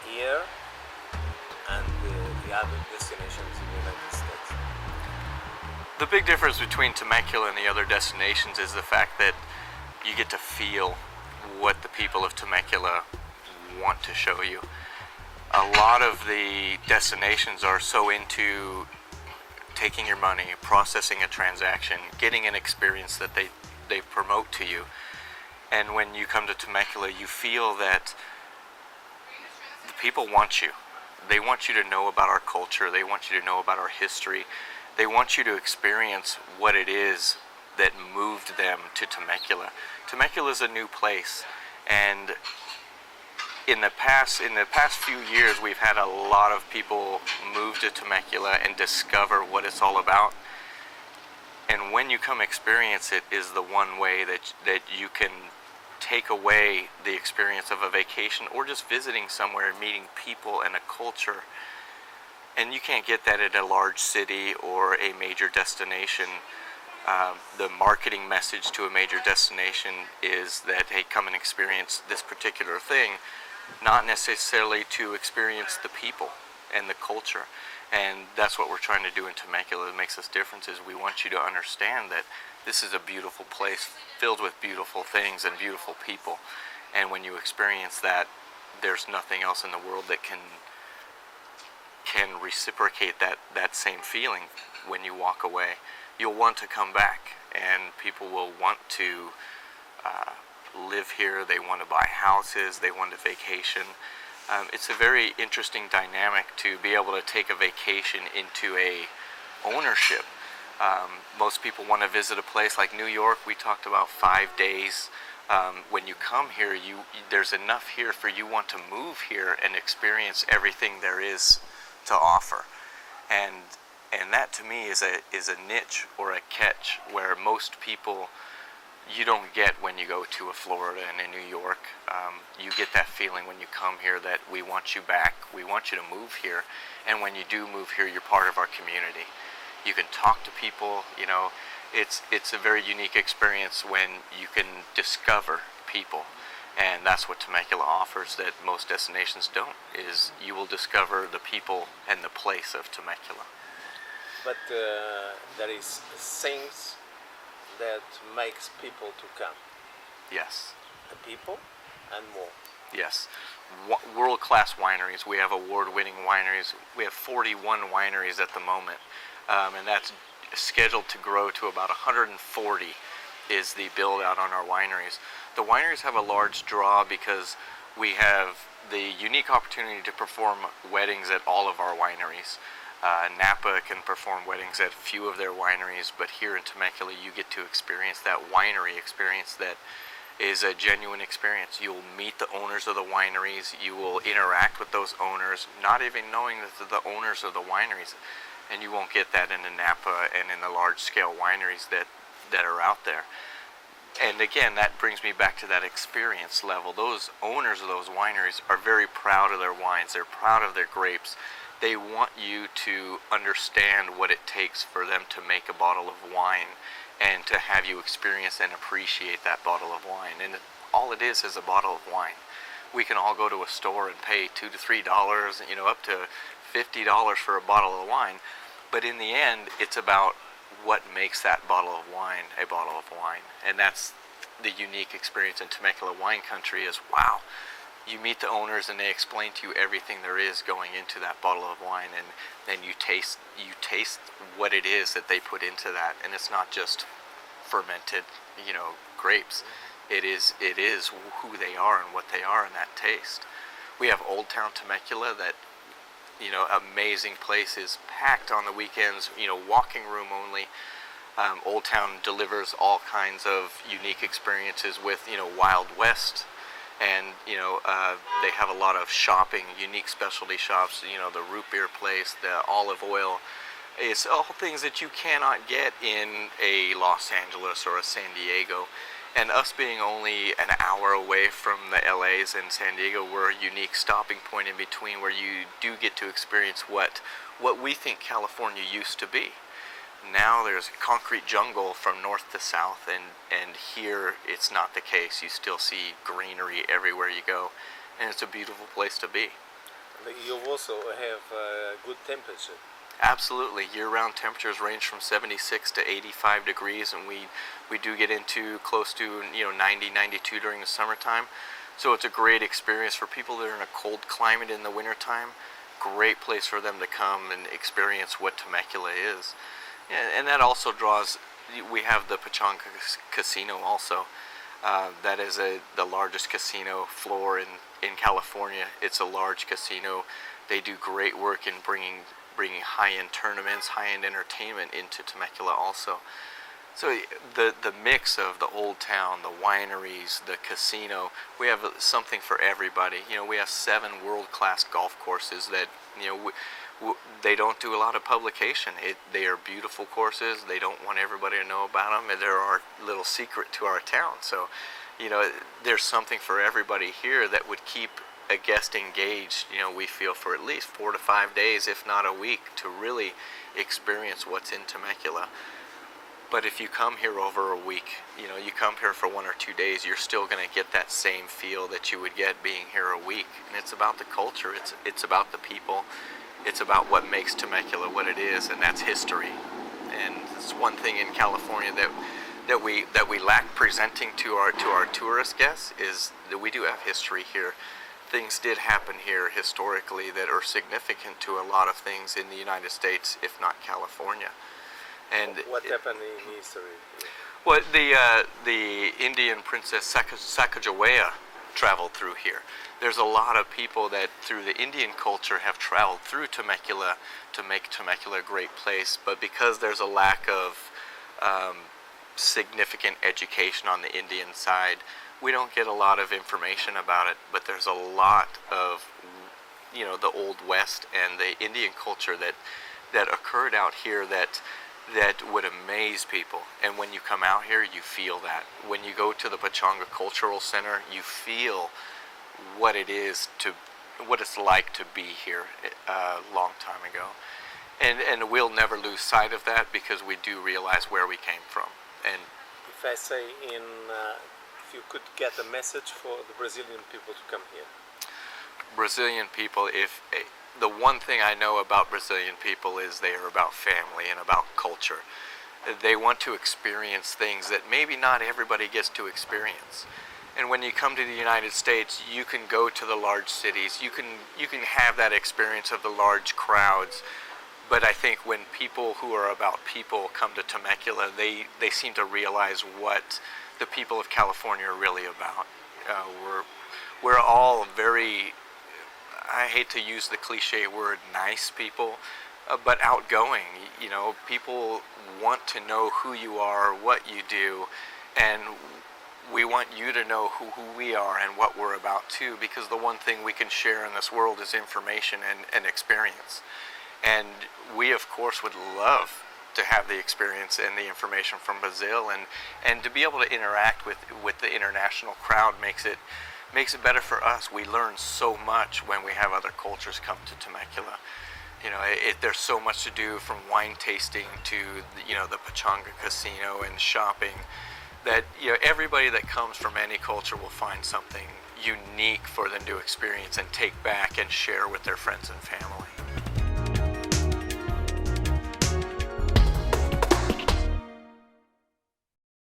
here and the other destinations in the United States? The big difference between Temecula and the other destinations is the fact that you get to feel what the people of Temecula want to show you. A lot of the destinations are so into taking your money, processing a transaction, getting an experience that they promote to you. And when you come to Temecula, you feel that the people want you. They want you to know about our culture. They want you to know about our history. They want you to experience what it is that moved them to Temecula. Temecula is a new place, and in the past few years, we've had a lot of people move to Temecula and discover what it's all about. And when you come experience it is the one way that you can take away the experience of a vacation or just visiting somewhere and meeting people and a culture. And you can't get that at a large city or a major destination. The marketing message to a major destination is that, hey, come and experience this particular thing, not necessarily to experience the people and the culture. And that's what we're trying to do in Temecula that makes us different, is we want you to understand that this is a beautiful place filled with beautiful things and beautiful people. And when you experience that, there's nothing else in the world that can reciprocate that same feeling when you walk away. You'll want to come back, and people will want to live here. They want to buy houses. They want to vacation. It's a very interesting dynamic to be able to take a vacation into a ownership. Most people want to visit a place like New York. We talked about 5 days. When you come here, there's enough here for you want to move here and experience everything there is to offer. And that to me is a niche or a catch where most people you don't get when you go to a Florida and a New York. You get that feeling when you come here that we want you back, we want you to move here, and when you do move here, you're part of our community. You can talk to people, you know, it's a very unique experience when you can discover people, and that's what Temecula offers that most destinations don't, is you will discover the people and the place of Temecula. But there is things that makes people to come. Yes. The people and more. Yes. World-class wineries. We have award-winning wineries. We have 41 wineries at the moment, and that's scheduled to grow to about 140 is the build-out on our wineries. The wineries have a large draw because we have the unique opportunity to perform weddings at all of our wineries. Napa can perform weddings at a few of their wineries, but here in Temecula you get to experience that winery experience that is a genuine experience. You'll meet the owners of the wineries, you will interact with those owners, not even knowing that they're the owners of the wineries, and you won't get that in the Napa and in the large-scale wineries that are out there. And again, that brings me back to that experience level. Those owners of those wineries are very proud of their wines, they're proud of their grapes. They want you to understand what it takes for them to make a bottle of wine and to have you experience and appreciate that bottle of wine. And all it is a bottle of wine. We can all go to a store and pay $2 to $3, you know, up to $50 for a bottle of wine. But in the end, it's about what makes that bottle of wine a bottle of wine. And that's the unique experience in Temecula wine country is, wow. You meet the owners and they explain to you everything there is going into that bottle of wine, and then you taste what it is that they put into that, and it's not just fermented, you know, grapes. It is who they are and what they are in that taste. We have Old Town Temecula that, you know, amazing place, is packed on the weekends, you know, walking room only. Old Town delivers all kinds of unique experiences with, you know, Wild West. And, you know, they have a lot of shopping, unique specialty shops, you know, the root beer place, the olive oil. It's all things that you cannot get in a Los Angeles or a San Diego. And us being only an hour away from the LAs and San Diego, we're a unique stopping point in between where you do get to experience what we think California used to be. Now there's a concrete jungle from north to south, and here it's not the case. You still see greenery everywhere you go, and it's a beautiful place to be. And you also have good temperature. Absolutely. Year-round temperatures range from 76 to 85 degrees, and we do get into close to 90, 92 during the summertime. So it's a great experience for people that are in a cold climate in the wintertime. Great place for them to come and experience what Temecula is. And that also draws, we have the Pachanga Casino also. That is the largest casino floor in California. It's a large casino. They do great work in bringing high-end tournaments, high-end entertainment into Temecula also. So the mix of the old town, the wineries, the casino, we have something for everybody. We have 7 world-class golf courses that they don't do a lot of publication. They are beautiful courses. They don't want everybody to know about them, and they're our little secret to our town. So there's something for everybody here that would keep a guest engaged, we feel, for at least 4 to 5 days, if not a week, to really experience what's in Temecula. But if you come here over a week, you come here for 1 or 2 days, you're still going to get that same feel that you would get being here a week. And it's about the culture, it's about the people, it's about what makes Temecula what it is, and that's history. And it's one thing in California that we lack presenting to our tourist guests, is that we do have history here. Things did happen here historically that are significant to a lot of things in the United States, if not California. And what happened in history? well, the Indian princess Sacagawea traveled through here. There's a lot of people that through the Indian culture have traveled through Temecula to make Temecula a great place, but because there's a lack of significant education on the Indian side, we don't get a lot of information about it. But there's a lot of the Old West and the Indian culture that occurred out here that would amaze people. And when you come out here, you feel that. When you go to the Pachanga Cultural Center, you feel what it's like to be here a long time ago. And we'll never lose sight of that, because we do realize where we came from. And if I say if you could get a message for the Brazilian people to come here. Brazilian people, the one thing I know about Brazilian people is they are about family and about culture. They want to experience things that maybe not everybody gets to experience. And when you come to the United States, you can go to the large cities. You can have that experience of the large crowds. But I think when people who are about people come to Temecula, they seem to realize what the people of California are really about. We're all very, I hate to use the cliche word, nice people, but outgoing. People want to know who you are, what you do, and we want you to know who we are and what we're about too, because the one thing we can share in this world is information and experience. And we, of course, would love to have the experience and the information from Brazil, and to be able to interact with the international crowd makes it better for us. We learn so much when we have other cultures come to Temecula. There's so much to do, from wine tasting to the Pachanga Casino and shopping, that everybody that comes from any culture will find something unique for them to experience and take back and share with their friends and family.